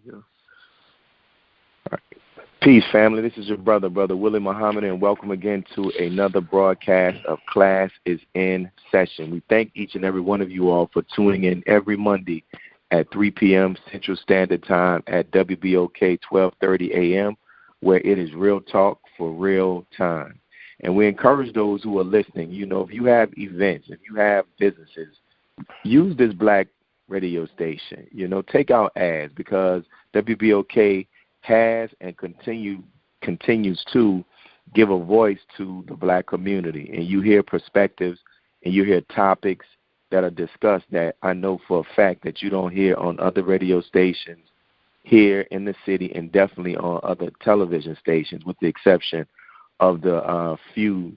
go. All right. Peace, family. This is your brother Willie Muhammad, and welcome again to another broadcast of Class is in Session. We thank each and every one of you all for tuning in every Monday at 3 p.m. Central Standard Time at WBOK 12:30 a.m., where it is real talk for real time. And we encourage those who are listening, if you have events, if you have businesses, use this black radio station. Take out ads, because WBOK has and continues to give a voice to the black community. And you hear perspectives and you hear topics that are discussed that I know for a fact that you don't hear on other radio stations here in the city, and definitely on other television stations, with the exception of the few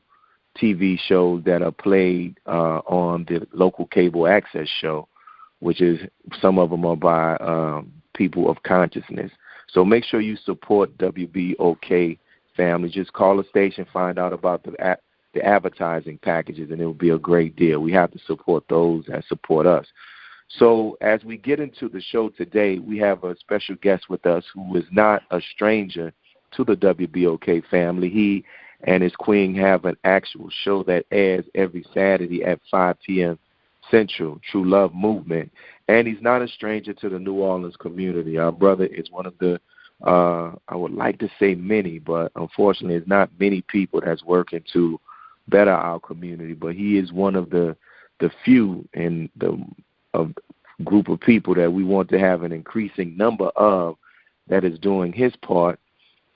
TV shows that are played on the local cable access show, which is, some of them are by people of consciousness. So make sure you support WBOK, family. Just call the station, find out about the advertising packages, and it will be a great deal. We have to support those that support us. So as we get into the show today, we have a special guest with us who is not a stranger to the WBOK family. He and his queen have an actual show that airs every Saturday at 5 p.m. Central, True Love Movement. And he's not a stranger to the New Orleans community. Our brother is one of the, I would like to say many, but unfortunately it's not many people that's working to better our community. But he is one of the few in the group of people that we want to have an increasing number of, that is doing his part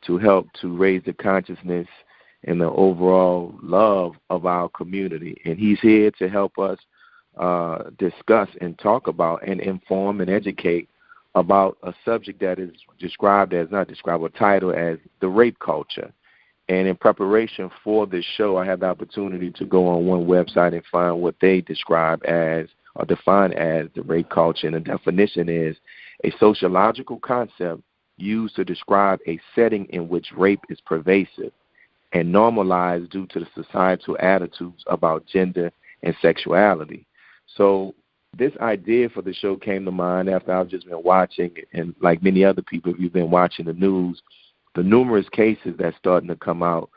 to help to raise the consciousness and the overall love of our community. And he's here to help us discuss and talk about and inform and educate about a subject that is titled as the rape culture. And in preparation for this show, I had the opportunity to go on one website and find what they describe as, or define as, the rape culture. And the definition is a sociological concept used to describe a setting in which rape is pervasive and normalized due to the societal attitudes about gender and sexuality. So this idea for the show came to mind after I've just been watching, and like many other people, if you've been watching the news, the numerous cases that's starting to come out,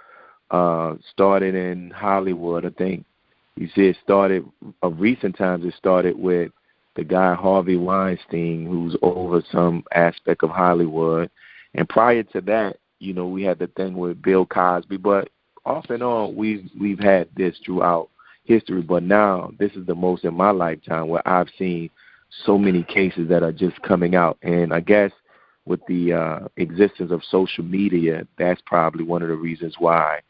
started in Hollywood. I think you see it started, of recent times, it started with the guy Harvey Weinstein, who's over some aspect of Hollywood. And prior to that, we had the thing with Bill Cosby. But off and on, we've had this throughout history. But now this is the most in my lifetime where I've seen so many cases that are just coming out. And I guess with the existence of social media, that's probably one of the reasons why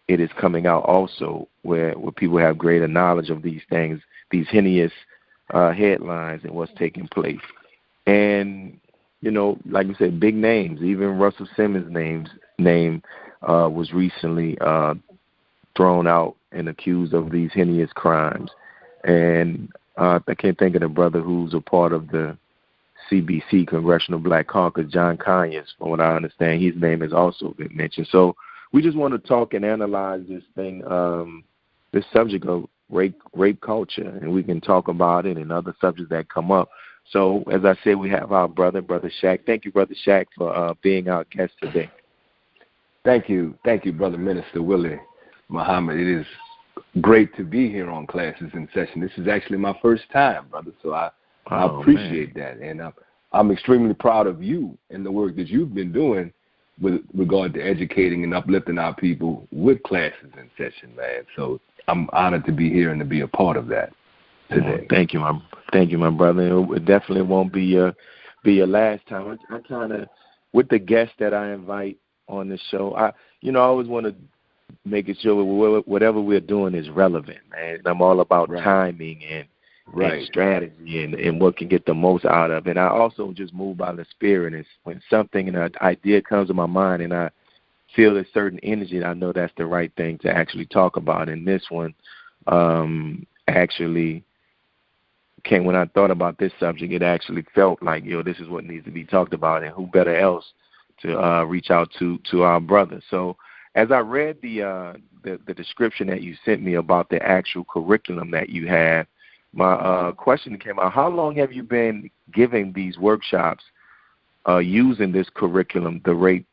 it is coming out also, where people have greater knowledge of these things, these heinous headlines and what's taking place. And, like you said, big names, even Russell Simmons' name was recently thrown out and accused of these heinous crimes. And I can't think of the brother who's a part of the CBC, Congressional Black Caucus, John Conyers, from what I understand, his name has also been mentioned. So we just want to talk and analyze this thing, this subject of rape culture, and we can talk about it and other subjects that come up. So, as I said, we have our brother Shaq. Thank you, Brother Shaq, for being our guest today. Thank you, Brother Minister Willie Muhammad. It is great to be here on Classes in Session. This is actually my first time, brother, so I appreciate that. And I'm extremely proud of you and the work that you've been doing with regard to educating and uplifting our people with Classes in Session, man. So I'm honored to be here and to be a part of that today. Thank you, my brother. It definitely won't be your last time. I kind of, with the guests that I invite on the show, I always want to make it sure whatever we're doing is relevant, man. I'm all about timing and strategy and what can get the most out of it. And I also just move by the spirit. And when something, an idea comes to my mind and I feel a certain energy, I know that's the right thing to actually talk about. And this one actually came, when I thought about this subject, it actually felt like, this is what needs to be talked about, and who better else to reach out to our brother. So as I read the description that you sent me about the actual curriculum that you have, my question came out: how long have you been giving these workshops using this curriculum, the rape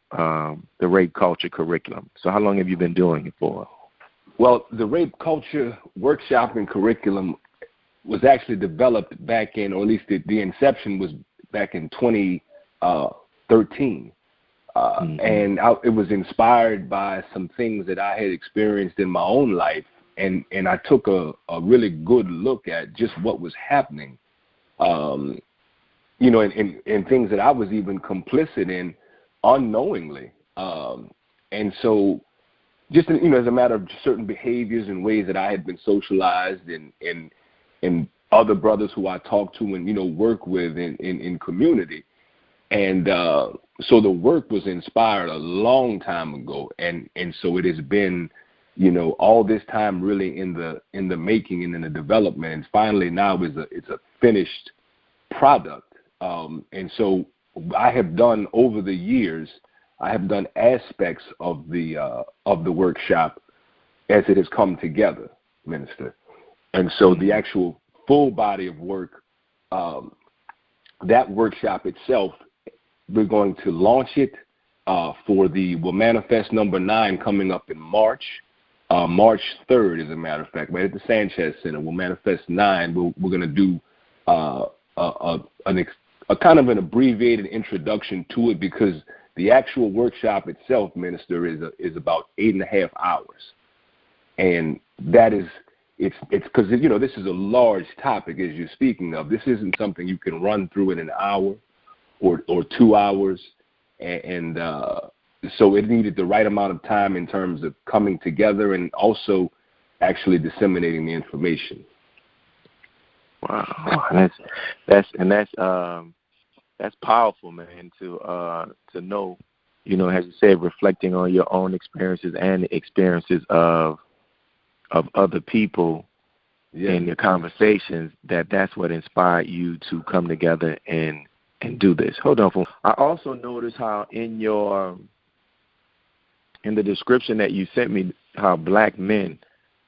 culture curriculum. So how long have you been doing it for? Well, the rape culture workshop and curriculum was actually developed back in, or at least the inception was back in 2013. And it was inspired by some things that I had experienced in my own life. And I took a really good look at just what was happening, in things that I was even complicit in unknowingly. And so just, as a matter of certain behaviors and ways that I had been socialized and other brothers who I talked to and, work with in community. And so the work was inspired a long time ago. And so it has been, all this time really in the making and in the development. And finally now it's a finished product. And so I have done over the years, I have done aspects of the workshop as it has come together, Minister. And so the actual full body of work, that workshop itself, we're going to launch it for the Will Manifest number 9 coming up in March. March 3rd, as a matter of fact, right at the Sanchez Center. Will Manifest 9. We're going to do a kind of an abbreviated introduction to it, because the actual workshop itself, Minister, is about 8.5 hours. And that is, it's because, this is a large topic, as you're speaking of. This isn't something you can run through in an hour or 2 hours. And so it needed the right amount of time in terms of coming together and also actually disseminating the information. Wow, that's powerful, man. To know, as you said, reflecting on your own experiences and the experiences of other people in your conversations. That's what inspired you to come together and do this. Hold on, I also noticed how in the description that you sent me, how black men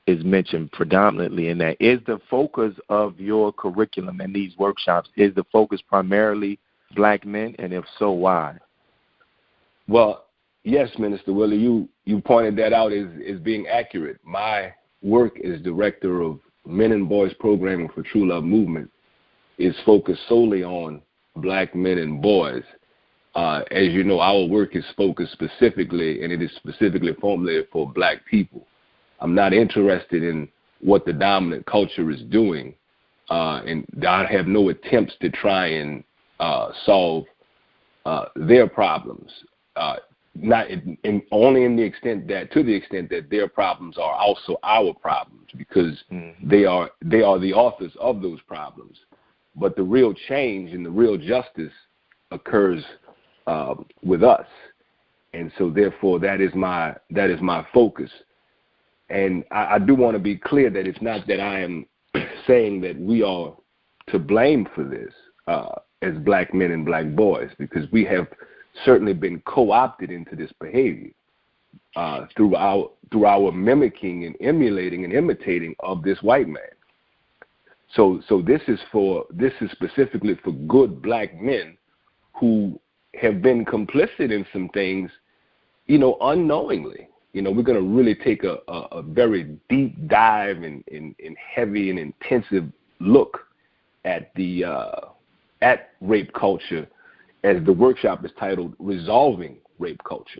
is mentioned predominantly in that. Is the focus of your curriculum and these workshops, is the focus primarily black men, and if so, why? Well, yes, Minister Willie, you pointed that out as being accurate. My work as director of Men and Boys Programming for True Love Movement is focused solely on black men and boys. As you know, our work is focused specifically, and it is specifically formulated for black people. I'm not interested in what the dominant culture is doing, and I have no attempts to try and solve their problems. Only to the extent that their problems are also our problems, because they are the authors of those problems. But the real change and the real justice occurs with us, and so therefore that is my focus. And I do want to be clear that it's not that I am saying that we are to blame for this as black men and black boys, because we have certainly been co-opted into this behavior through our mimicking and emulating and imitating of this white man. So this is specifically for good black men who have been complicit in some things, unknowingly. We're going to really take a very deep dive and heavy and intensive look at at rape culture, as the workshop is titled Resolving Rape Culture.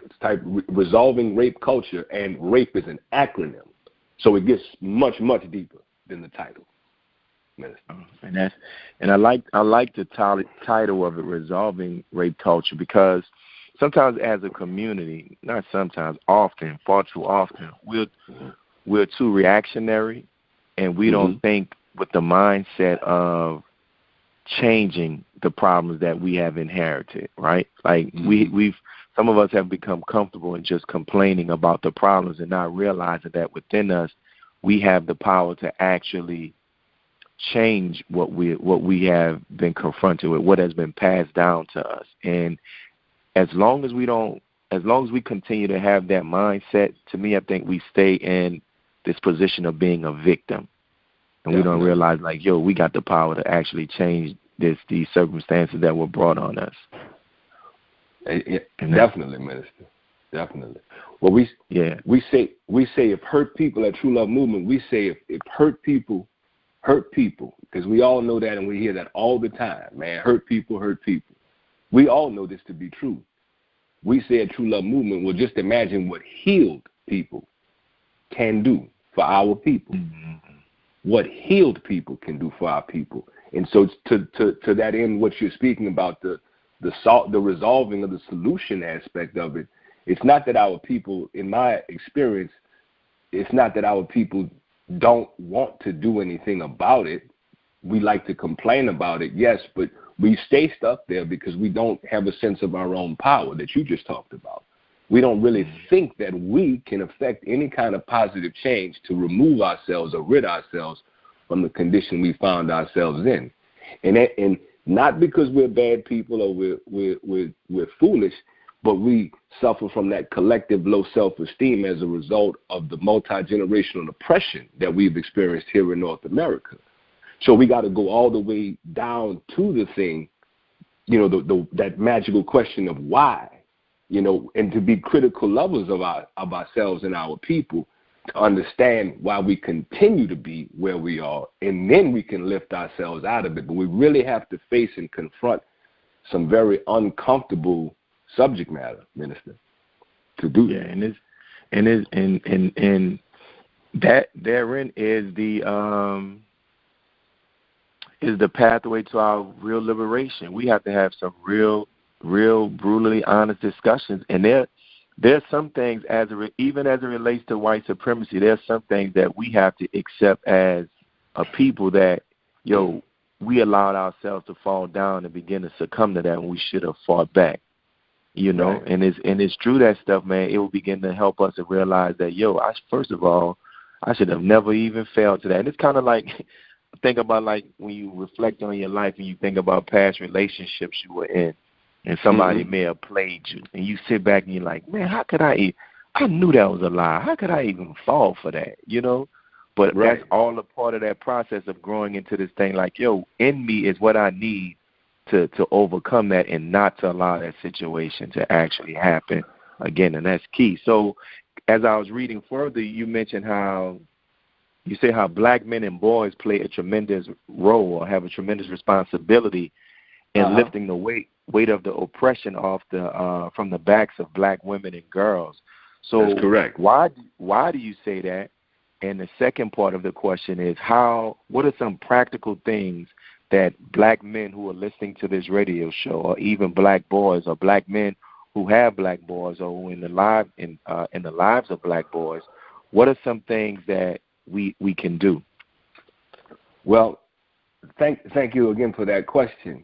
It's titled Resolving Rape Culture, and RAPE is an acronym, so it gets much, much deeper than the title. And I like the title of it, Resolving Rape Culture, because sometimes as a community, not sometimes, often, far too often, we're too reactionary, and we don't think with the mindset of changing the problems that we have inherited, right? Like some of us have become comfortable in just complaining about the problems and not realizing that within us we have the power to actually change what we have been confronted with, what has been passed down to us. And as long as we continue to have that mindset, to me, I think we stay in this position of being a victim. And we don't realize, we got the power to actually change these circumstances that were brought on us. Definitely, Minister. Definitely. Well, we say if hurt people at True Love Movement, we say if hurt people, because we all know that and we hear that all the time, man. Hurt people. We all know this to be true. We say at True Love Movement, well, just imagine what healed people can do for our people. Mm-hmm. What healed people can do for our people. And so to that end, what you're speaking about, the resolving of the solution aspect of it, it's not that our people, in my experience, it's not that our people don't want to do anything about it. We like to complain about it, yes, but we stay stuck there because we don't have a sense of our own power that you just talked about. We don't really think that we can affect any kind of positive change to remove ourselves or rid ourselves from the condition we found ourselves in. And not because we're bad people or we're foolish, but we suffer from that collective low self-esteem as a result of the multi-generational oppression that we've experienced here in North America. So we got to go all the way down to the thing, that magical question of why, and to be critical lovers of ourselves and our people, to understand why we continue to be where we are, and then we can lift ourselves out of it. But we really have to face and confront some very uncomfortable subject matter, Minister, to do that. And that therein is the pathway to our real liberation. We have to have some real brutally honest discussions, and there's some things even as it relates to white supremacy, there's some things that we have to accept as a people that we allowed ourselves to fall down and begin to succumb to that when we should have fought back. Right. And it's true, that stuff, man. It will begin to help us to realize that, first of all, I should have never even failed to that. And it's kind of like, think about like when you reflect on your life and you think about past relationships you were in, and somebody may have played you, and you sit back and you're like, man, how could I knew that was a lie. How could I even fall for that? But right. That's all a part of that process of growing into this thing. Like, in me is what I need to overcome that and not to allow that situation to actually happen again, and that's key. So as I was reading further, you mentioned how black men and boys play a tremendous role or have a tremendous responsibility in lifting the weight of the oppression off from the backs of black women and girls. So that's correct. Why do you say that? And the second part of the question is what are some practical things that black men who are listening to this radio show, or even black boys or black men who have black boys or who in the lives of black boys, what are some things that we can do? Well, thank you again for that question.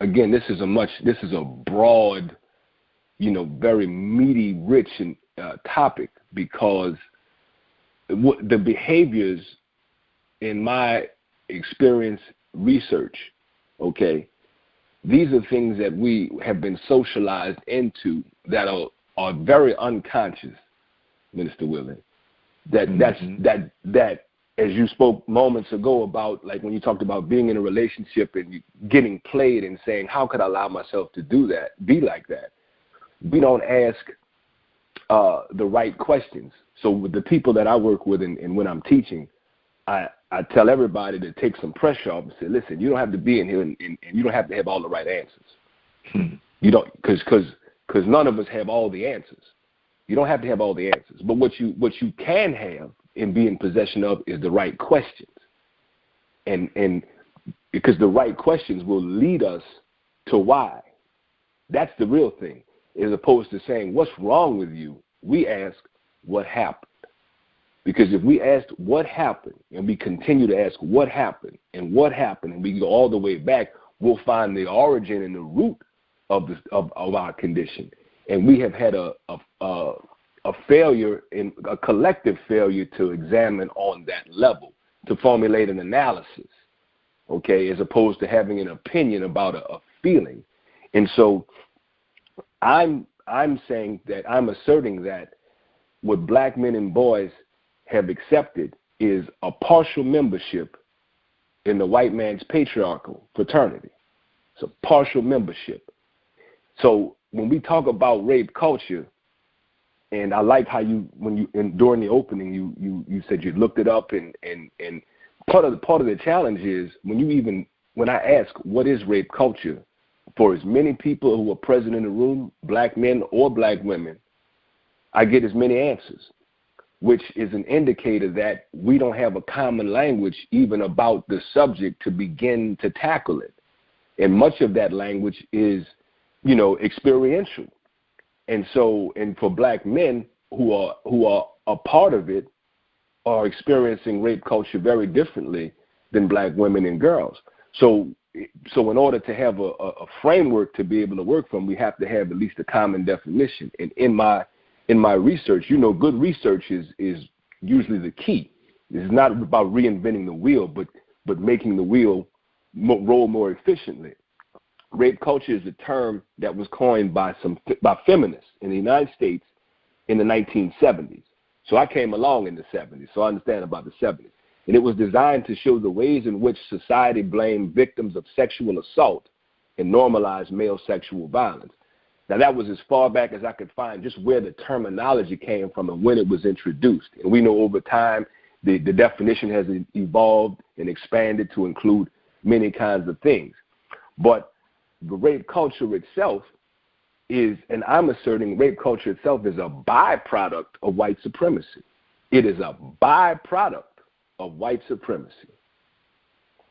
Again, this is a broad, very meaty, rich topic, because the behaviors, in my experience, research, these are things that we have been socialized into that are very unconscious, Minister Willie. That as you spoke moments ago about, like when you talked about being in a relationship and you getting played and saying, how could I allow myself to do that, be like that? We don't ask the right questions. So with the people that I work with and when I'm teaching, I tell everybody to take some pressure off and say, listen, you don't have to be in here and you don't have to have all the right answers. You don't, because none of us have all the answers. You don't have to have all the answers. But what you can have and be in possession of is the right questions. And because the right questions will lead us to why. That's the real thing. As opposed to saying, what's wrong with you? We ask, what happened? Because if we asked what happened, and we continue to ask what happened, and we go all the way back, we'll find the origin and the root of our condition. And we have had a failure, in a collective failure to examine on that level, to formulate an analysis, as opposed to having an opinion about a feeling. And so I'm saying that, I'm asserting that what black men and boys have accepted is a partial membership in the white man's patriarchal fraternity. It's a partial membership. So when we talk about rape culture, and I like how during the opening you said you looked it up, and part of the challenge is when I ask what is rape culture, for as many people who are present in the room, black men or black women, I get as many answers, which is an indicator that we don't have a common language even about the subject to begin to tackle it. And much of that language is, experiential. And so, and for black men who are a part of it are experiencing rape culture very differently than black women and girls. So in order to have a framework to be able to work from, we have to have at least a common definition. And in my research, good research is usually the key. It's not about reinventing the wheel, but making the wheel roll more efficiently. Rape culture is a term that was coined by feminists in the United States in the 1970s. So I came along in the 70s, so I understand about the 70s. And it was designed to show the ways in which society blamed victims of sexual assault and normalized male sexual violence. Now, that was as far back as I could find just where the terminology came from and when it was introduced. And we know over time the definition has evolved and expanded to include many kinds of things. But the rape culture itself is, and I'm asserting rape culture itself is a byproduct of white supremacy. It is a byproduct of white supremacy.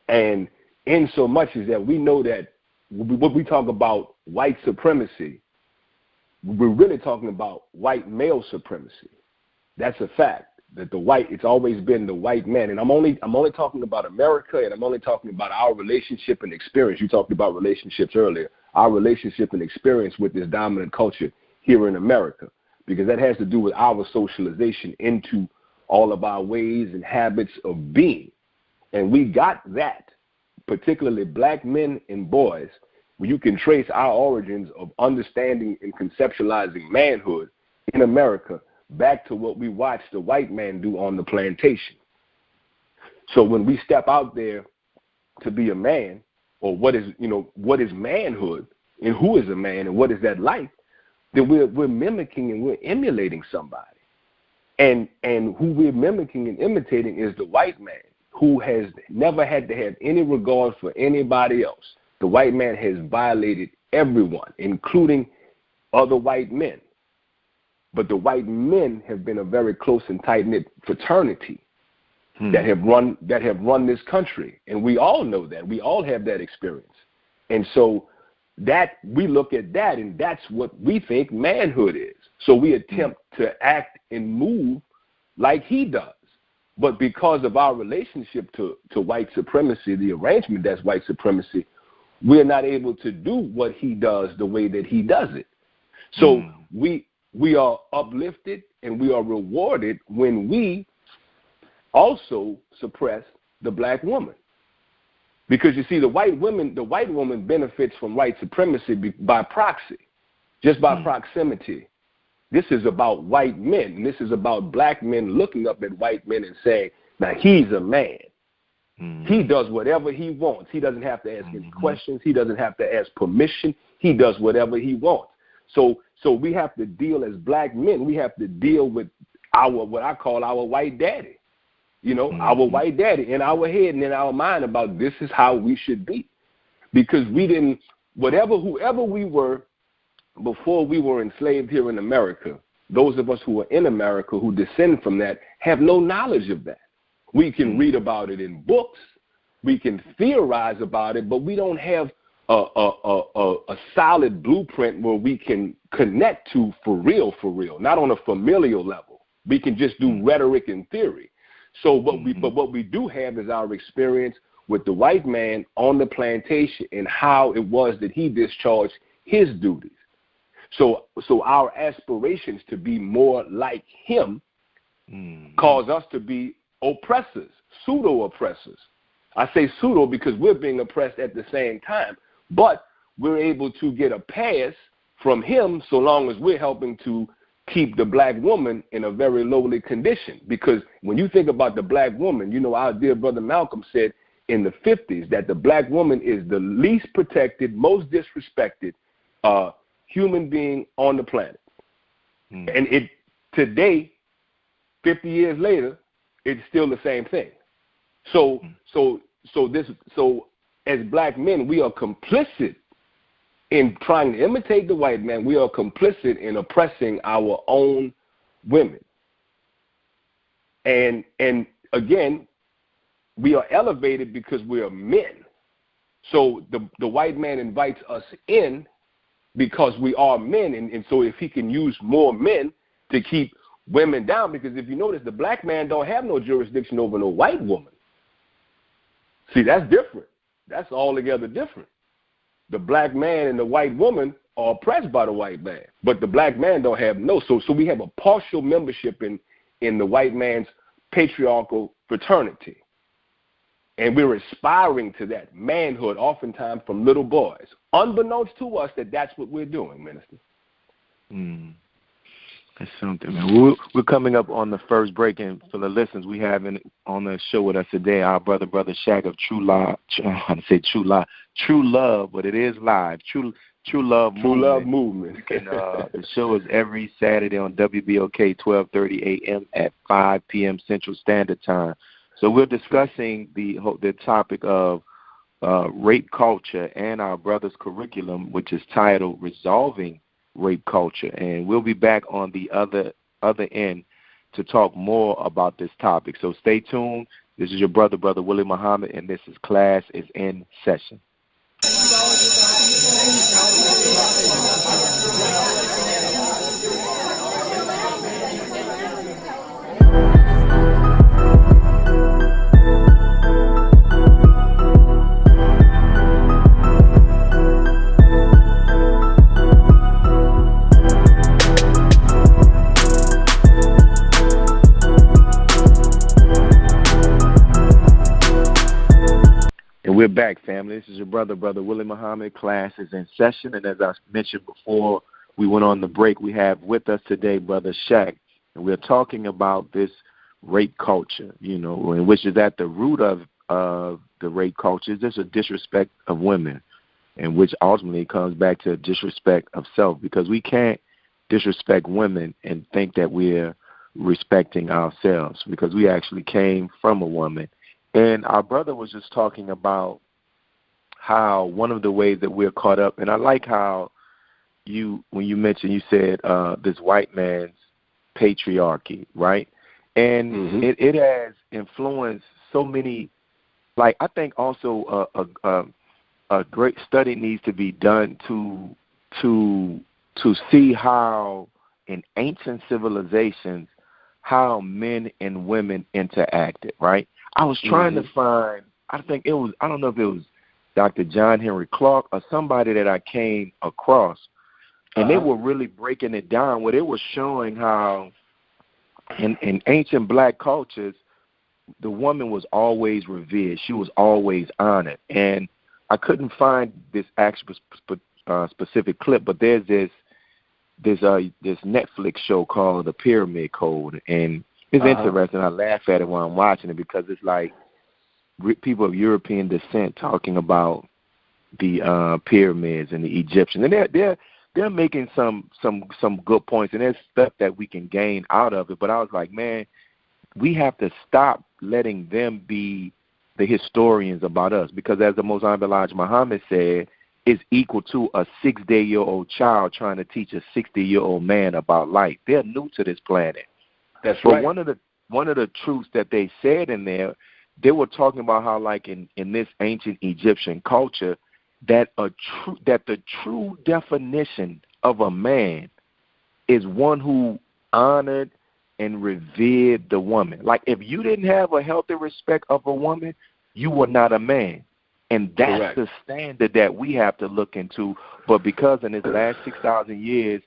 And in so much as that we know that when we talk about white supremacy, we're really talking about white male supremacy. That's a fact. That it's always been the white man. And I'm only talking about America, and I'm only talking about our relationship and experience. You talked about relationships earlier. Our relationship and experience with this dominant culture here in America, because that has to do with our socialization into all of our ways and habits of being. And we got that, particularly black men and boys, where you can trace our origins of understanding and conceptualizing manhood in America back to what we watched the white man do on the plantation. So when we step out there to be a man, or what is manhood, and who is a man, and what is that like, then we're mimicking and we're emulating somebody. And who we're mimicking and imitating is the white man, who has never had to have any regard for anybody else. The white man has violated everyone, including other white men. But the white men have been a very close and tight-knit fraternity that have run this country. And we all know that. We all have that experience. And so that we look at that, and that's what we think manhood is. So we attempt to act and move like he does. But because of our relationship to white supremacy, the arrangement that's white supremacy, we're not able to do what he does the way that he does it. So we are uplifted and we are rewarded when we also suppress the black woman. Because you see, the white woman benefits from white supremacy by proxy, just by proximity. This is about white men, and this is about black men looking up at white men and saying, now he's a man. He does whatever he wants. He doesn't have to ask any questions. He doesn't have to ask permission. He does whatever he wants. So we have to deal as black men. We have to deal with what I call our white daddy. Our white daddy in our head and in our mind about this is how we should be. Because whoever we were before we were enslaved here in America, those of us who are in America who descend from that have no knowledge of that. We can read about it in books. We can theorize about it, but we don't have a solid blueprint where we can connect to for real, not on a familial level. We can just do rhetoric and theory. So what we do have is our experience with the white man on the plantation and how it was that he discharged his duties. So our aspirations to be more like him cause us to be oppressors, pseudo-oppressors. I say pseudo because we're being oppressed at the same time, but we're able to get a pass from him so long as we're helping to keep the black woman in a very lowly condition. Because when you think about the black woman, our dear brother Malcolm said, in the 50s that the black woman is the least protected, most disrespected human being on the planet. And today, 50 years later, it's still the same thing. So as black men, we are complicit in trying to imitate the white man. We are complicit in oppressing our own women. And again, we are elevated because we are men. So the white man invites us in because we are men. And so if he can use more men to keep women down, because if you notice, the black man don't have no jurisdiction over no white woman. See, that's different. That's altogether different. The black man and the white woman are oppressed by the white man, but the black man don't have no. So we have a partial membership in the white man's patriarchal fraternity. And we're aspiring to that manhood oftentimes from little boys, unbeknownst to us that that's what we're doing, Minister. That's something, man. We're coming up on the first break, and for the listeners, we have on the show with us today our brother Shaq of True Love. True Love, but it is live. True Love Movement. The show is every Saturday on WBOK, 12:30 a.m. at 5 p.m. Central Standard Time. So we're discussing the topic of rape culture and our brother's curriculum, which is titled Resolving Rape Culture. And we'll be back on the other end to talk more about this topic. So stay tuned. This is your brother Willie Muhammad, and this is Class is in Session. We're back, family. This is your brother Willie Muhammad. Class is in session, and as I mentioned before we went on the break, we have with us today Brother Shaq, and we're talking about this rape culture, and which is at the root of the rape culture. Is this a disrespect of women, and which ultimately comes back to disrespect of self, because we can't disrespect women and think that we're respecting ourselves, because we actually came from a woman. And our brother was just talking about how one of the ways that we're caught up, and I like how when you mentioned, you said this white man's patriarchy, right? And it has influenced so many. Like, I think also a great study needs to be done to see how in ancient civilizations how men and women interacted, right? I was trying to find, I don't know if it was Dr. John Henry Clark or somebody that I came across, and they were really breaking it down where they were showing how in ancient black cultures, the woman was always revered. She was always honored. And I couldn't find this actual specific clip, but there's this Netflix show called The Pyramid Code, and it's interesting. I laugh at it when I'm watching it because it's like people of European descent talking about the pyramids and the Egyptians, and they're making some good points, and there's stuff that we can gain out of it. But I was like, man, we have to stop letting them be the historians about us, because as the Most Honorable Elijah Muhammad said, it's equal to a 6-day-old child trying to teach a 60-year-old man about life. They're new to this planet. That's right. But one of the truths that they said in there, they were talking about how, like in this ancient Egyptian culture, that the true definition of a man is one who honored and revered the woman. Like, if you didn't have a healthy respect of a woman, you were not a man. And that's correct. The standard that we have to look into. But because in this last 6,000 years,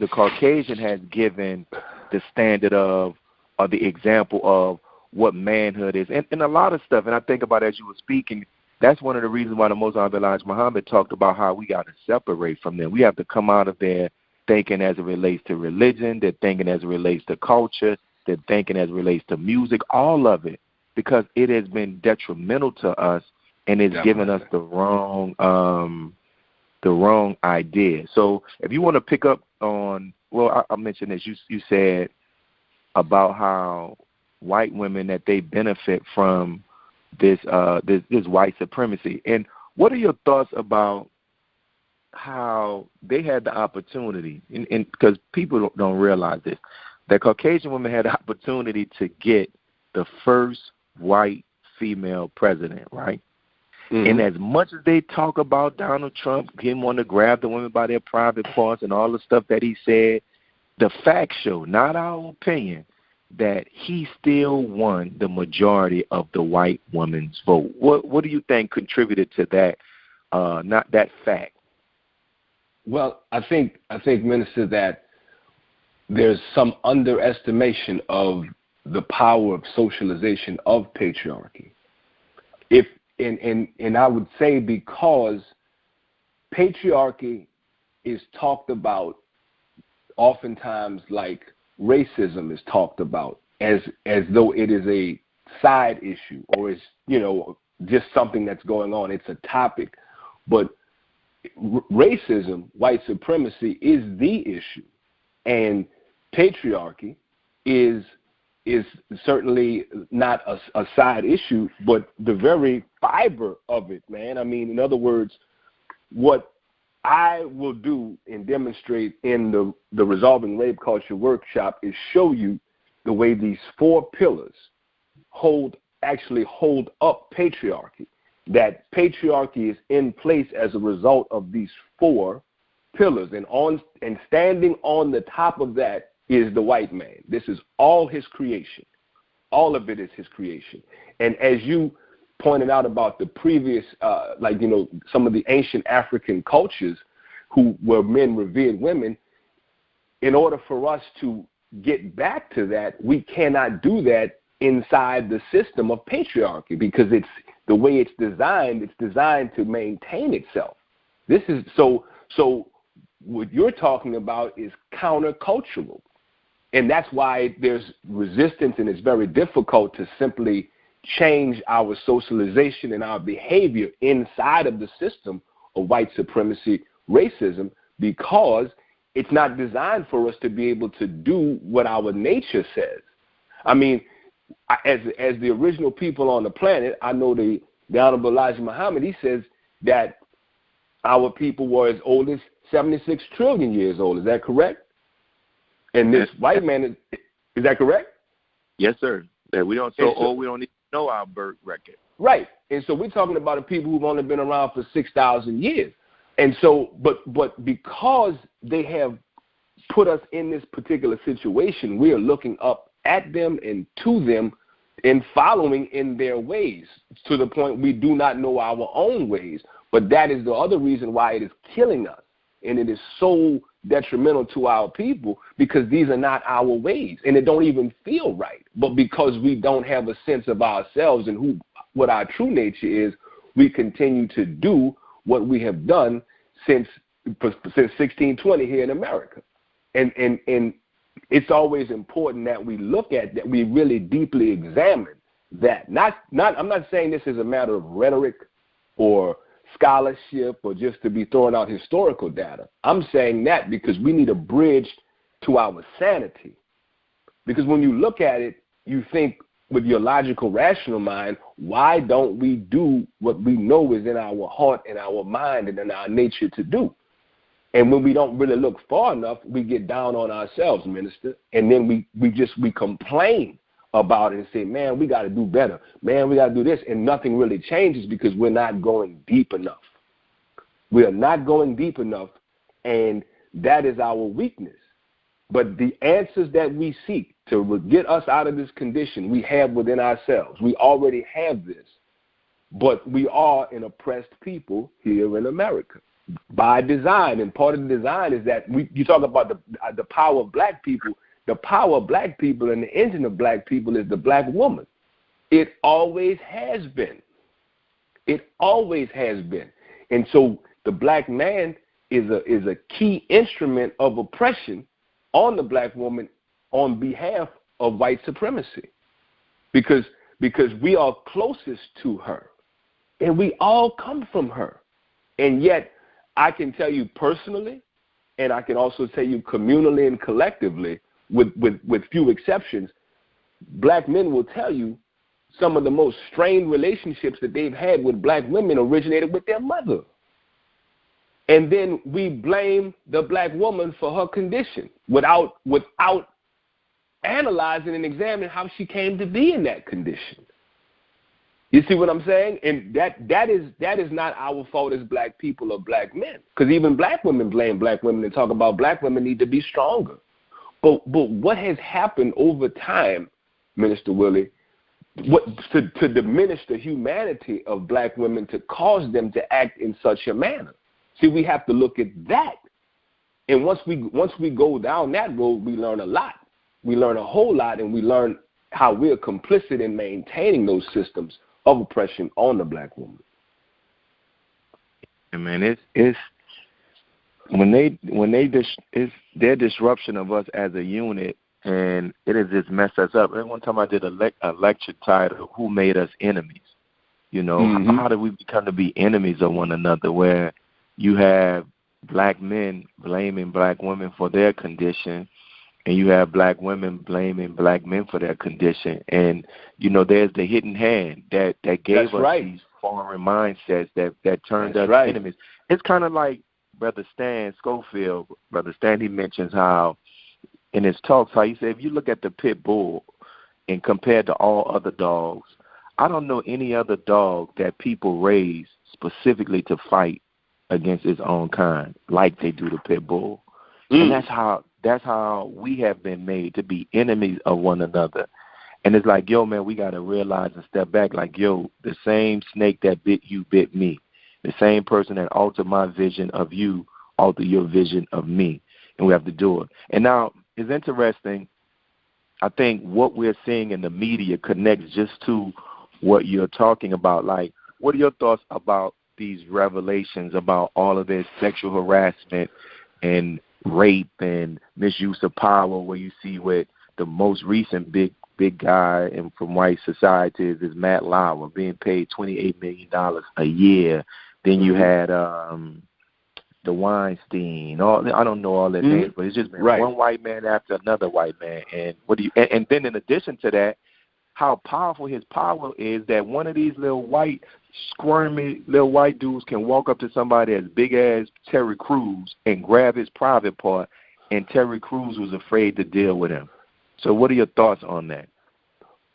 the Caucasian has given the standard of, or the example of what manhood is. And a lot of stuff, and I think about as you were speaking, that's one of the reasons why the Most Honorable Elijah Muhammad talked about how we got to separate from them. We have to come out of there thinking as it relates to religion, they're thinking as it relates to culture, they're thinking as it relates to music, all of it because it has been detrimental to us, and it's given us the wrong idea. So if you want to pick up on, well, I mentioned this. You said about how white women, that they benefit from this white supremacy. And what are your thoughts about how they had the opportunity, and because people don't realize this, that Caucasian women had the opportunity to get the first white female president, right? Mm-hmm. And as much as they talk about Donald Trump, him wanting to grab the women by their private parts and all the stuff that he said, the facts show, not our opinion, that he still won the majority of the white woman's vote. What do you think contributed to that, not that fact? Well, I think, Minister, that there's some underestimation of the power of socialization of patriarchy. And I would say because patriarchy is talked about oftentimes like racism is talked about as though it is a side issue or is, just something that's going on. It's a topic. But racism, white supremacy, is the issue. And patriarchy is certainly not a side issue, but the very fiber of it, man. I mean, in other words, what I will do and demonstrate in the Resolving Rape Culture workshop is show you the way these 4 pillars hold up patriarchy, that patriarchy is in place as a result of these 4 pillars, and standing on the top of that is the white man. This is all his creation. All of it is his creation. And as you pointed out about the previous, some of the ancient African cultures where men revered women, in order for us to get back to that, we cannot do that inside the system of patriarchy, because it's the way it's designed to maintain itself. This is so what you're talking about is countercultural. And that's why there's resistance, and it's very difficult to simply change our socialization and our behavior inside of the system of white supremacy, racism, because it's not designed for us to be able to do what our nature says. I mean, as the original people on the planet, I know the Honorable Elijah Muhammad, he says that our people were as old as 76 trillion years old. Is that correct? And this white man, is that correct? Yes, sir. That we don't we don't even know our birth record. Right. And so we're talking about the people who've only been around for 6,000 years. And so, but because they have put us in this particular situation, we are looking up at them and to them and following in their ways, to the point we do not know our own ways. But that is the other reason why it is killing us. And it is so detrimental to our people, because these are not our ways, and it don't even feel right. But because we don't have a sense of ourselves and what our true nature is, we continue to do what we have done since 1620 here in America. And it's always important that we look at that, we really deeply examine that. I'm not saying this is a matter of rhetoric or scholarship or just to be throwing out historical data. I'm saying that because we need a bridge to our sanity. Because when you look at it, you think with your logical, rational mind, why don't we do what we know is in our heart and our mind and in our nature to do? And when we don't really look far enough, we get down on ourselves, Minister, and then we complain about it and say, man, we got to do better. Man, we got to do this. And nothing really changes because we're not going deep enough. We are not going deep enough, and that is our weakness. But the answers that we seek to get us out of this condition, we have within ourselves. We already have this. But we are an oppressed people here in America by design. And part of the design is that you talk about the power of black people. The power of black people and the engine of black people is the black woman. It always has been. It always has been. And so the black man is a key instrument of oppression on the black woman on behalf of white supremacy. Because because we are closest to her, and we all come from her. And yet, I can tell you personally, and I can also tell you communally and collectively, with few exceptions, black men will tell you some of the most strained relationships that they've had with black women originated with their mother. And then we blame the black woman for her condition without analyzing and examining how she came to be in that condition. You see what I'm saying? And that is not our fault as black people or black men, because even black women blame black women and talk about black women need to be stronger. But what has happened over time, Minister Willie, to diminish the humanity of black women, to cause them to act in such a manner? See, we have to look at that. And once we go down that road, we learn a lot. We learn a whole lot, and we learn how we're complicit in maintaining those systems of oppression on the black woman. And man, it's their disruption of us as a unit, and it has just messed us up. And one time I did a lecture titled "Who Made Us Enemies?" You know, how did we become to be enemies of one another? Where you have black men blaming black women for their condition, and you have black women blaming black men for their condition. And, you know, there's the hidden hand that gave us these foreign mindsets that turned us enemies. It's kind of like Brother Stan Schofield. Brother Stan, he mentions how in his talks, how he said, if you look at the pit bull and compared to all other dogs, I don't know any other dog that people raise specifically to fight against its own kind like they do the pit bull. And that's how we have been made to be enemies of one another. And it's like, yo, man, we got to realize and step back like, yo, the same snake that bit you bit me. The same person that altered my vision of you altered your vision of me. And we have to do it. And now it's interesting. I think what we're seeing in the media connects just to what you're talking about. Like, what are your thoughts about these revelations about all of this sexual harassment and rape and misuse of power, where you see with the most recent big guy and from white society is Matt Lauer being paid $28 million a year. Then you had the Weinstein. I don't know all their names, but it's just been one white man after another white man. And and then in addition to that, how powerful his power is, that one of these little white, squirmy little white dudes can walk up to somebody as big as Terry Crews and grab his private part, and Terry Crews was afraid to deal with him. So what are your thoughts on that?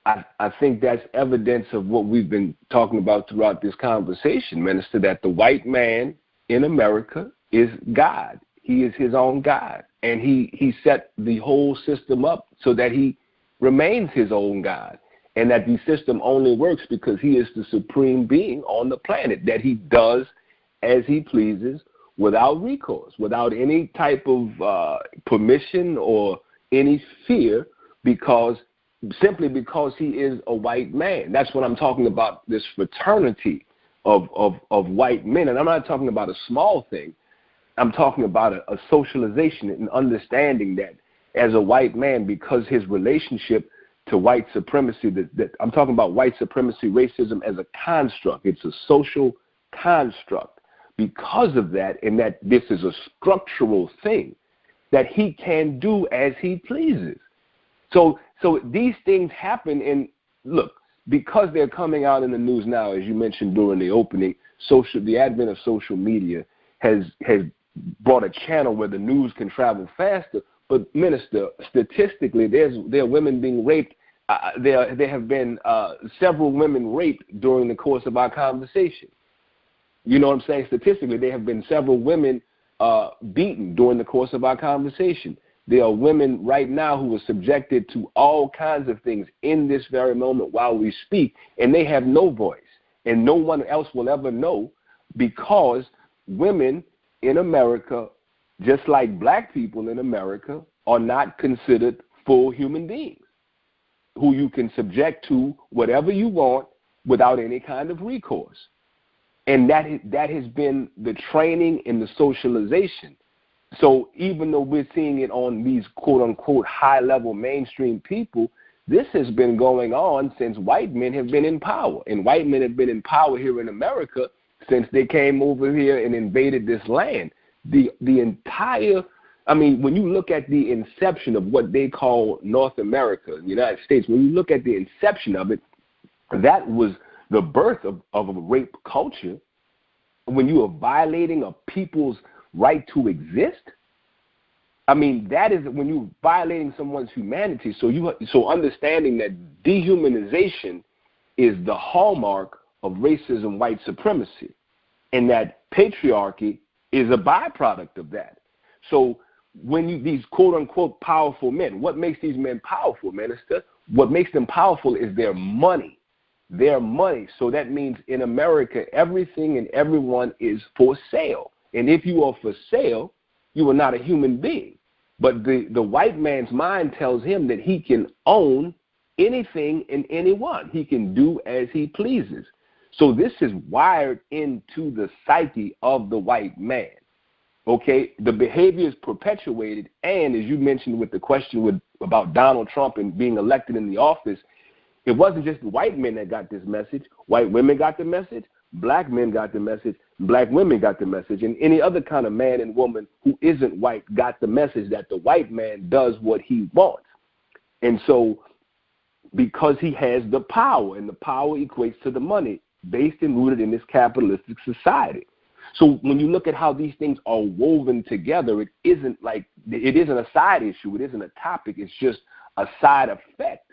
I think that's evidence of what we've been talking about throughout this conversation, Minister, that the white man in America is God. He is his own God. And he set the whole system up so that he remains his own God. And that the system only works because he is the supreme being on the planet, that he does as he pleases without recourse, without any type of permission or any fear, simply because he is a white man. That's what I'm talking about, this fraternity of white men. And I'm not talking about a small thing. I'm talking about a socialization and understanding that as a white man, because his relationship to white supremacy, that I'm talking about white supremacy, racism as a construct. It's a social construct. Because of that, and that this is a structural thing, that he can do as he pleases. So these things happen, and look, because they're coming out in the news now, as you mentioned during the opening, the advent of social media has brought a channel where the news can travel faster. But, Minister, statistically, there are women being raped. There have been several women raped during the course of our conversation. You know what I'm saying? Statistically, there have been several women beaten during the course of our conversation. There are women right now who are subjected to all kinds of things in this very moment while we speak, and they have no voice, and no one else will ever know, because women in America, just like black people in America, are not considered full human beings who you can subject to whatever you want without any kind of recourse. And that has been the training and the socialization. So even though we're seeing it on these quote-unquote high-level mainstream people, This has been going on since white men have been in power. And white men have been in power here in America since they came over here and invaded this land. The entire, I mean, when you look at the inception of what they call North America, the United States, when you look at the inception of it, that was the birth of a rape culture. When you are violating a people's right to exist, I mean, that is when you're violating someone's humanity. So understanding that dehumanization is the hallmark of racism, white supremacy, and that patriarchy is a byproduct of that. So when these quote-unquote powerful men, what makes these men powerful, Minister? What makes them powerful is their money. Their money. So that means in America, everything and everyone is for sale. And if you are for sale, you are not a human being. But the white man's mind tells him that he can own anything and anyone. He can do as he pleases. So this is wired into the psyche of the white man. Okay, the behavior is perpetuated, and as you mentioned with the question about Donald Trump and being elected in the office, it wasn't just white men that got this message. White women got the message. Black men got the message. Black women got the message. And any other kind of man and woman who isn't white got the message that the white man does what he wants. And so because he has the power, and the power equates to the money, based and rooted in this capitalistic society. So when you look at how these things are woven together, it isn't a side issue. It isn't a topic. It's just a side effect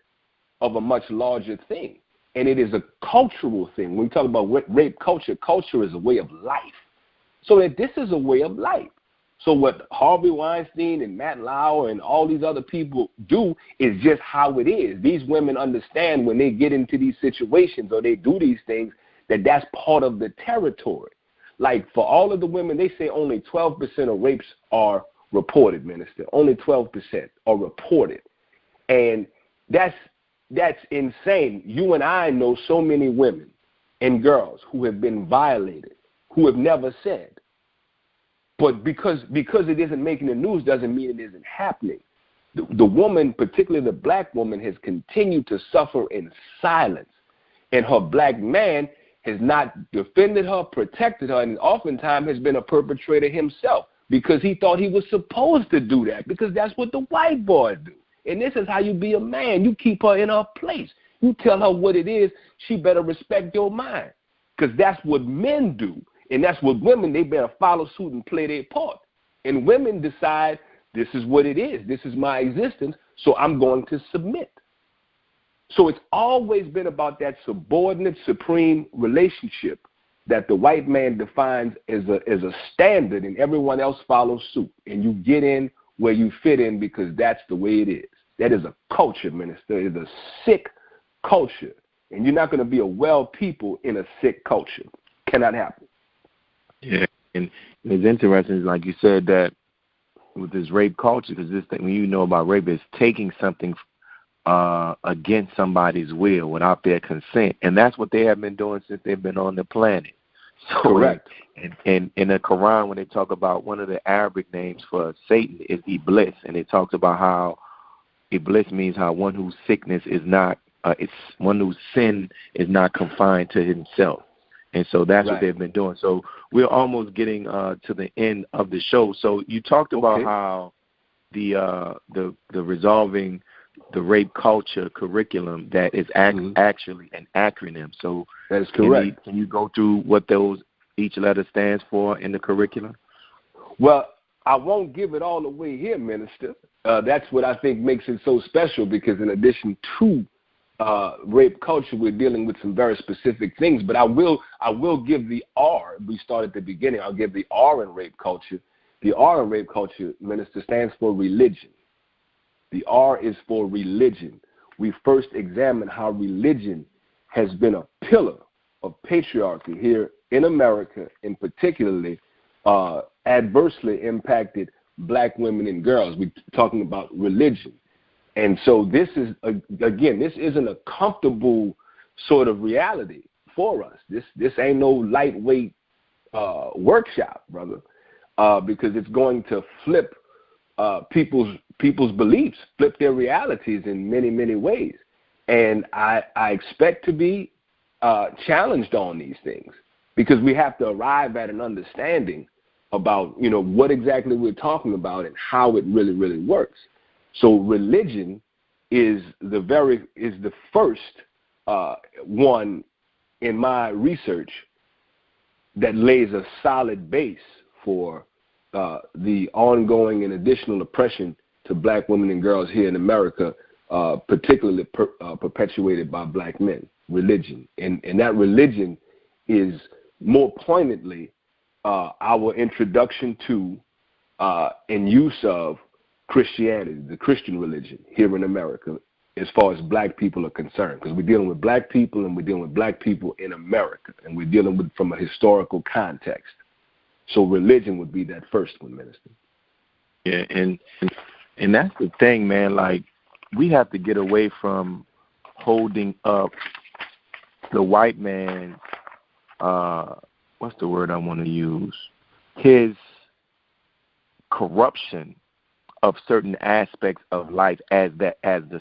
of a much larger thing. And it is a cultural thing. When we talk about rape culture, culture is a way of life. So that this is a way of life. So what Harvey Weinstein and Matt Lauer and all these other people do is just how it is. These women understand when they get into these situations or they do these things that that's part of the territory. Like for all of the women, they say only 12% of rapes are reported, Minister. Only 12% are reported. And that's insane. You and I know so many women and girls who have been violated, who have never said. But because it isn't making the news doesn't mean it isn't happening. The woman, particularly the black woman, has continued to suffer in silence. And her black man has not defended her, protected her, and oftentimes has been a perpetrator himself because he thought he was supposed to do that because that's what the white boys do. And this is how you be a man. You keep her in her place. You tell her what it is. She better respect your mind because that's what men do. And that's what women, they better follow suit and play their part. And women decide this is what it is. This is my existence, so I'm going to submit. So it's always been about that subordinate, supreme relationship that the white man defines as a standard, and everyone else follows suit. And you get in where you fit in because that's the way it is. That is a culture, Minister. It is a sick culture. And you're not going to be a well people in a sick culture. Cannot happen. Yeah, and it's interesting, like you said, that with this rape culture, because this thing, when you know about rape, is taking something against somebody's will without their consent. And that's what they have been doing since they've been on the planet. So correct. And in the Quran, when they talk about one of the Arabic names for Satan is Iblis, and it talks about how Iblis means how one whose sickness is not, it's one whose sin is not confined to himself. And so that's right. What they've been doing. So we're almost getting to the end of the show. So you talked about how the Resolving the Rape Culture curriculum that is actually an acronym. So that is correct. Can you go through what each letter stands for in the curriculum? Well, I won't give it all away here, Minister. That's what I think makes it so special because in addition to rape culture, we're dealing with some very specific things. But I will give the R. We start at the beginning. I'll give the R in rape culture. The R in rape culture, Minister, stands for religion. The R is for religion. We first examine how religion has been a pillar of patriarchy here in America, and particularly adversely impacted black women and girls. We're talking about religion. And so this is, again, this isn't a comfortable sort of reality for us. This ain't no lightweight workshop, brother, because it's going to flip people's beliefs, flip their realities in many, many ways. And I expect to be challenged on these things, because we have to arrive at an understanding about, what exactly we're talking about and how it really, really works. So religion is the first one in my research that lays a solid base for the ongoing and additional oppression to black women and girls here in America, particularly perpetuated by black men. Religion, and that religion is more poignantly our introduction to and use of Christianity, the Christian religion here in America, as far as black people are concerned, because we're dealing with black people and we're dealing with black people in America, and we're dealing with from a historical context. So religion would be that first one, Minister. Yeah, and that's the thing, man. Like, we have to get away from holding up the white man, what's the word I want to use? His corruption of certain aspects of life as the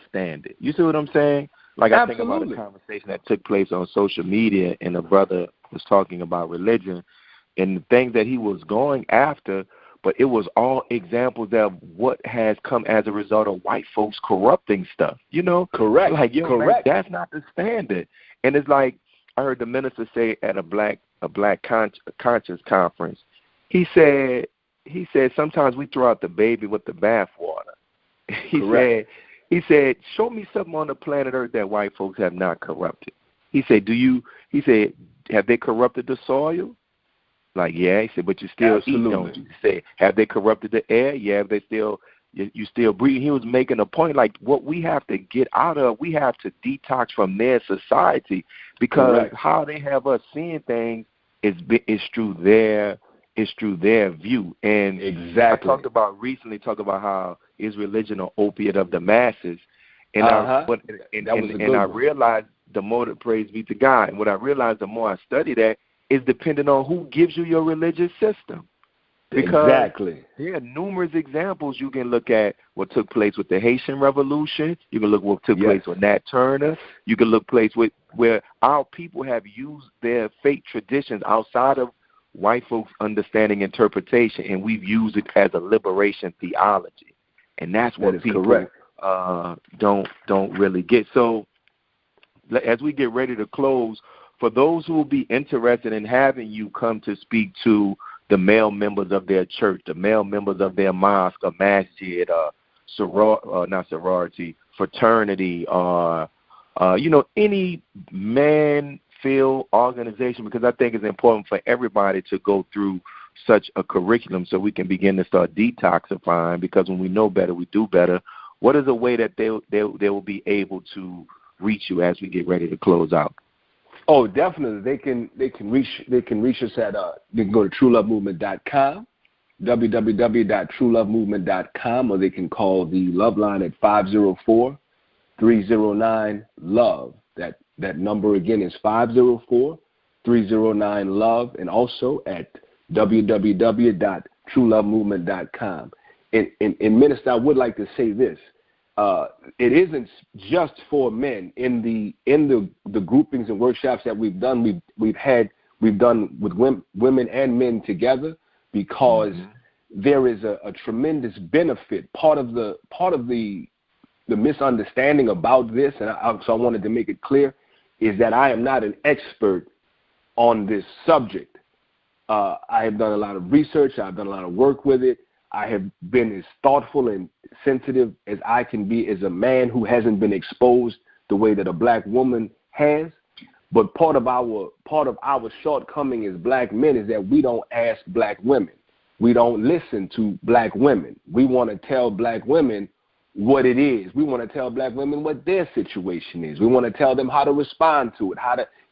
standard. You see what I'm saying? Like, I think about a conversation that took place on social media, and a brother was talking about religion and the things that he was going after, but it was all examples of what has come as a result of white folks corrupting stuff. Correct. Like, correct. Man, that's not the standard. And it's like, I heard the minister say at a black conscience conference, he said sometimes we throw out the baby with the bathwater. He said, show me something on the planet Earth that white folks have not corrupted. He said, have they corrupted the soil? Like, yeah. He said, but you still eat, don't you? He said, have they corrupted the air? Yeah. Have they still, you still breathe? He was making a point, like, what we have to get out of, we have to detox from their society, because how they have us seeing things is through their view. And exactly. I talked about how is religion an opiate of the masses, and I realized the more, praise be to God, and what I realized the more I study that is dependent on who gives you your religious system. Because there are numerous examples you can look at what took place with the Haitian Revolution. You can look what took place with Nat Turner. You can look place with where our people have used their fake traditions outside of white folks' understanding interpretation, and we've used it as a liberation theology. And that's what people don't really get. So as we get ready to close, for those who will be interested in having you come to speak to the male members of their church, the male members of their mosque or masjid, not sorority, fraternity, or any man-filled organization, because I think it's important for everybody to go through such a curriculum so we can begin to start detoxifying, because when we know better, we do better. What is a way that they will be able to reach you as we get ready to close out? Oh, definitely. They can reach us at they can go to truelovemovement.com, www.truelovemovement.com, or they can call the Love Line at 504-309-LOVE. That number again is 504-309-LOVE, and also at www.truelovemovement.com. And Minister, I would like to say this. It isn't just for men. In the groupings and workshops that we've done, we've done with women and men together, because there is a tremendous benefit. Part of the misunderstanding about this, and so I wanted to make it clear, is that I am not an expert on this subject. I have done a lot of research. I've done a lot of work with it. I have been as thoughtful and sensitive as I can be as a man who hasn't been exposed the way that a black woman has. But part of our shortcoming as black men is that we don't ask black women. We don't listen to black women. We want to tell black women what it is. We want to tell black women what their situation is. We want to tell them how to respond to it,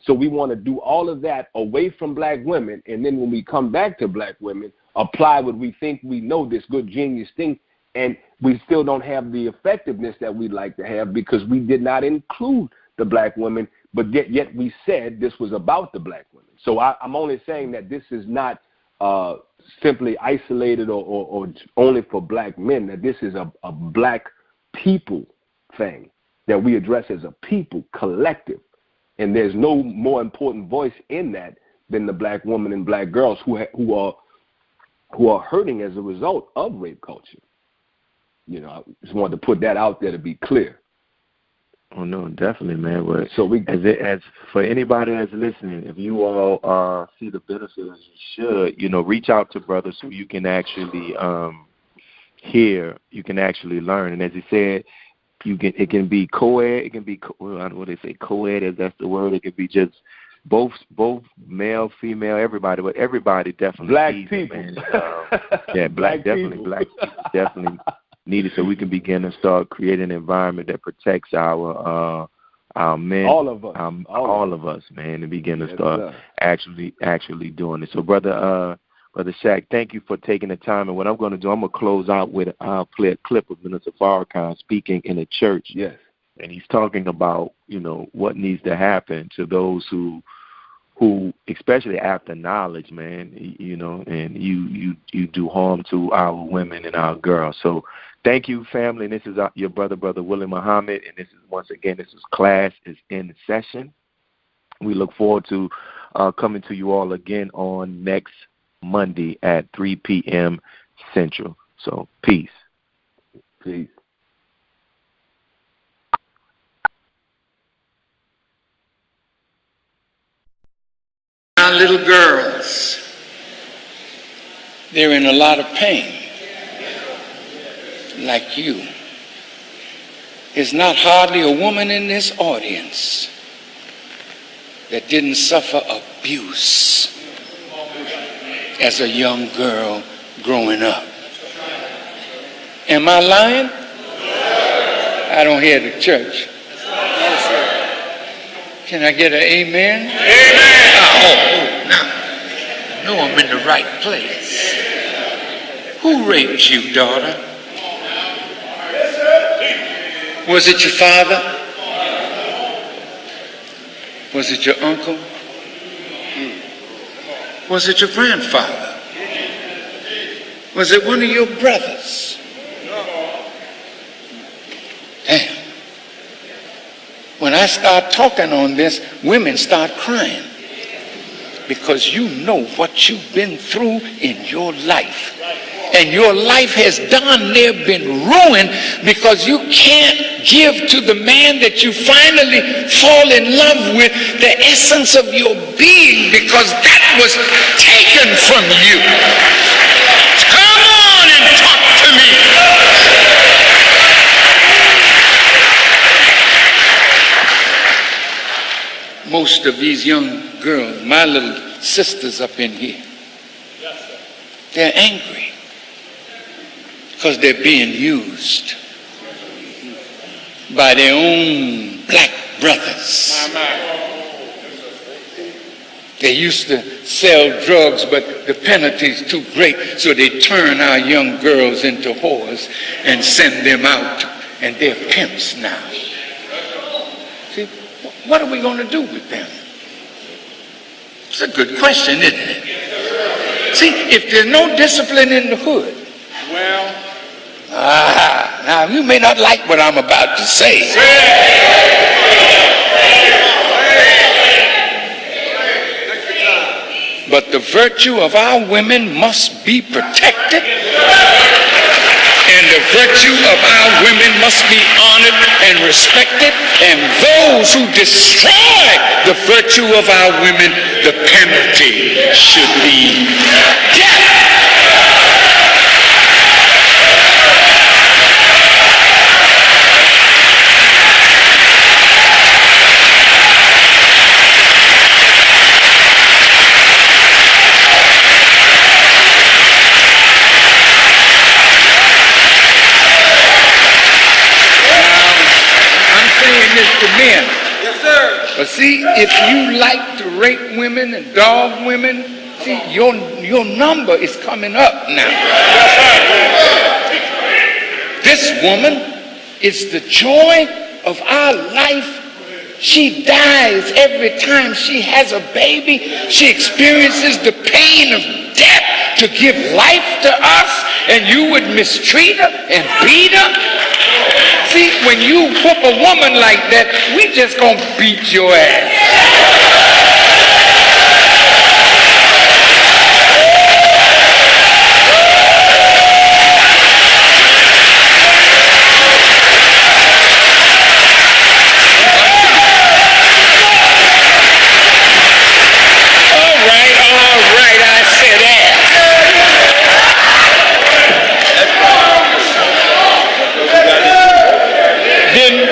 so we want to do all of that away from black women, and then when we come back to black women, apply what we think we know, this good genius thing, and we still don't have the effectiveness that we'd like to have because we did not include the black women, but yet we said this was about the black women. So I'm only saying that this is not simply isolated or only for black men, that this is a black people thing, that we address as a people, collective. And there's no more important voice in that than the black woman and black girls who are hurting as a result of rape culture. You know, I just wanted to put that out there to be clear. Oh no, definitely, man. But so as for anybody that's listening, if you all see the benefits, you should, you know, reach out to brothers so you can actually hear, you can actually learn. And as he said, it can be co-ed, it can be what they say, co-ed, if that's the word. It can be just both male, female, everybody, but everybody definitely black needs people. It, man. Yeah, black people definitely needed, so we can begin to start creating an environment that protects our men, all of us, all of us, man, and begin to start actually doing it. So, brother Shaq, thank you for taking the time. And what I'm going to do, I'm going to close out with I'll play a clip of Minister Farrakhan speaking in a church. Yes, and he's talking about, you know, what needs to happen to those who especially after knowledge, man, you know, and you do harm to our women and our girls. So thank you, family. And this is your brother Willie Muhammad. And this is, once again, class is in session. We look forward to coming to you all again on next Monday at 3 p.m. Central. So peace. Peace. Our little girls, they're in a lot of pain, like you. There's not hardly a woman in this audience that didn't suffer abuse as a young girl growing up. Am I lying? I don't hear the church. Can I get an amen? Amen. Now, I know I'm in the right place. Who raped you, daughter? Was it your father? Was it your uncle? Was it your grandfather? Was it one of your brothers? Damn. When I start talking on this, women start crying because you know what you've been through in your life. And your life has darn near been ruined because you can't give to the man that you finally fall in love with the essence of your being, because that was taken from you. Come on and talk to me. Most of these young girls, my little sisters up in here, they're angry because they're being used by their own black brothers. They used to sell drugs, but the penalty's too great, so they turn our young girls into whores and send them out, and they're pimps now. See, what are we going to do with them? It's a good question, isn't it? See, if there's no discipline in the hood, now you may not like what I'm about to say. But the virtue of our women must be protected, and the virtue of our women must be honored and respected, and those who destroy the virtue of our women, the penalty should be death. To men. Yes, sir. But see, if you like to rape women and dog women, see, your number is coming up now. Yes, sir. This woman is the joy of our life. She dies every time she has a baby. She experiences the pain of death to give life to us, and you would mistreat her and beat her. See, when you whoop a woman like that, we just gonna beat your ass.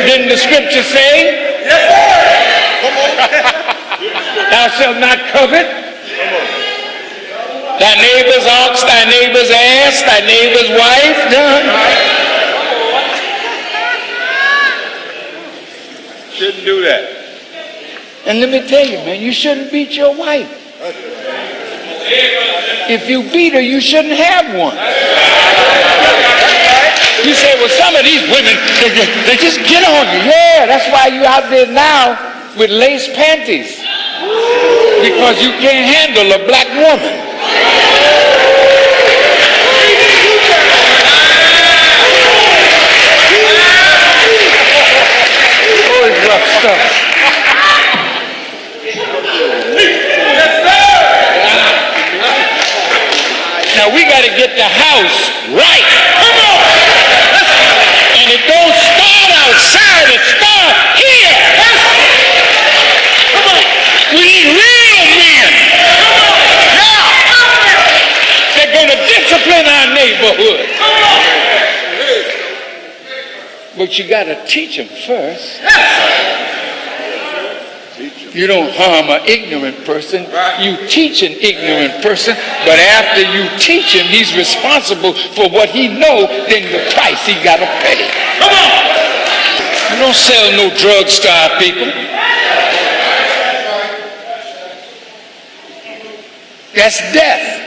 Didn't the scripture say, yes, thou shalt not covet thy neighbor's ox, thy neighbor's ass, thy neighbor's wife? Shouldn't do that. And let me tell you, man, you shouldn't beat your wife. If you beat her, you shouldn't have one. You say, well, some of these women, they just get on you. Yeah, that's why you out there now with lace panties. Because you can't handle a black woman. Oh, it's rough stuff. Now we got to get the house right. Come on. And it don't start outside, it starts here. Come on. We need real men. They're going to discipline our neighborhood. But you got to teach them first. You don't harm an ignorant person. You teach an ignorant person, but after you teach him, he's responsible for what he knows, then the price he got to pay. Come on! You don't sell no drugs to our people. That's death.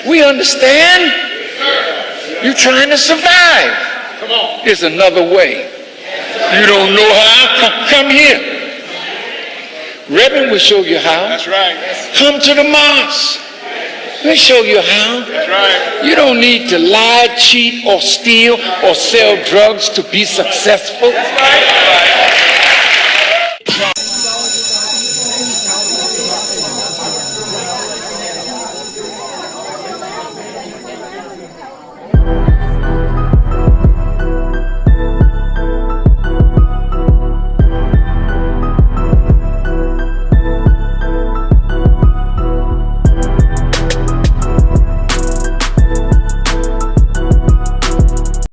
We understand. You're trying to survive. There's another way. You don't know how? Come here. Reverend will show you how. That's right. Come to the mosque. We'll show you how. That's right. You don't need to lie, cheat, or steal, or sell drugs to be successful. That's right.